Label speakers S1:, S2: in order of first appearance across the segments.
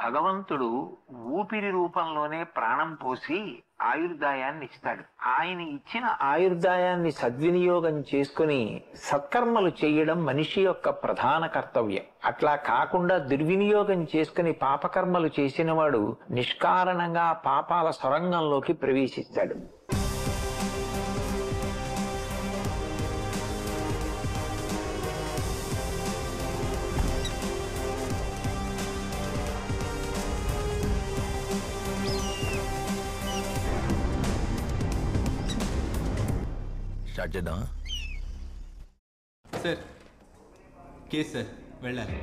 S1: భగవంతుడు ఊపిరి రూపంలోనే ప్రాణం పోసి ఆయుర్దాయాన్ని ఇస్తాడు. ఆయన ఇచ్చిన ఆయుర్దాయాన్ని సద్వినియోగం చేసుకుని సత్కర్మలు చేయడం మనిషి యొక్క ప్రధాన కర్తవ్యం. అట్లా కాకుండా దుర్వినియోగం చేసుకుని పాపకర్మలు చేసినవాడు నిష్కారణంగా పాపాల సొరంగంలోకి ప్రవేశిస్తాడు.
S2: స్టార్ట్ చేద్దామా?
S3: సార్ కేసు సార్ వెళ్ళాలి.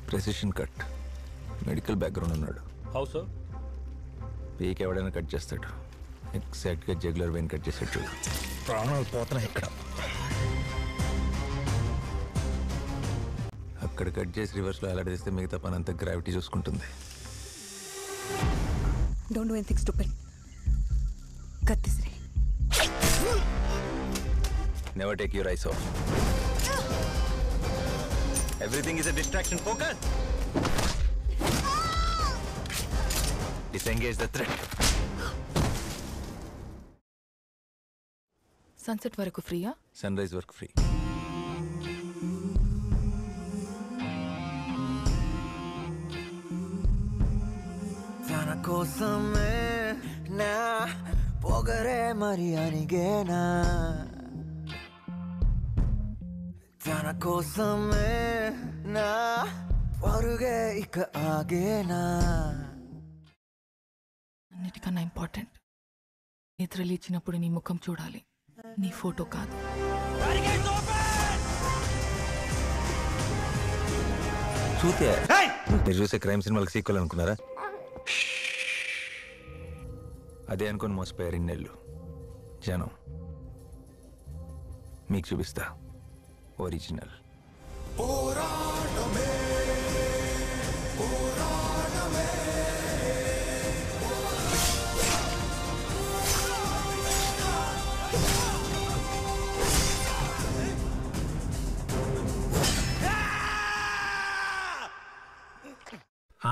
S2: ప్రెసిషన్ కట్, మెడికల్ బ్యాక్గ్రౌండ్ ఉన్నాడు.
S4: How sir?
S2: పీక్ ఎవడైనా కట్ చేస్తాడు, ఎగ్జాక్ట్గా జగ్యులర్ వెయిన్ కట్ చేసాడు చూడు.
S4: ప్రాణాలు పోతున్నాయి ఇక్కడ.
S2: అక్కడ కట్ చేసి రివర్స్లో ఎలాడేస్తే మిగతా పని అంతా గ్రావిటీ చూసుకుంటుంది.
S5: Don't do anything stupid. Cut this ray.
S2: Never take your eyes off. Everything is a distraction. Focus. Disengage the threat.
S5: Sunset వరకు ఫ్రీయా?
S2: Sunrise work free.
S6: తన కోసమే నా పొగరే మరి అనిగేనా, తన కోసమే నా పరుగే ఇక ఆగేనా.
S5: అన్నిటికన్నా ఇంపార్టెంట్, నిద్రలు ఇచ్చినప్పుడు నీ ముఖం చూడాలి, నీ ఫోటో కాదు.
S2: చూతే మీరు చూసే క్రైమ్ సినిమాలకు సీక్వెల్ అనుకున్నారా? అదే అనుకుని మోసపోయారు ఇన్నేళ్ళు జనం. మీకు చూపిస్తా ఒరిజినల్.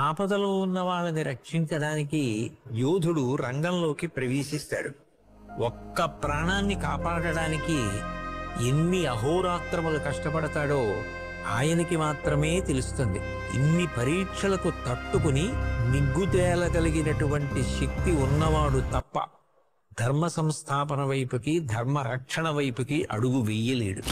S1: ఆపదలో ఉన్న వాళ్ళని రక్షించడానికి యోధుడు రంగంలోకి ప్రవేశిస్తాడు. ఒక్క ప్రాణాన్ని కాపాడడానికి ఎన్ని అహోరాత్రములు కష్టపడతాడో ఆయనకి మాత్రమే తెలుస్తుంది. ఇన్ని పరీక్షలకు తట్టుకుని నిగ్గుతేలగలిగినటువంటి శక్తి ఉన్నవాడు తప్ప ధర్మ సంస్థాపన వైపుకి, ధర్మ రక్షణ వైపుకి అడుగు వెయ్యలేడు.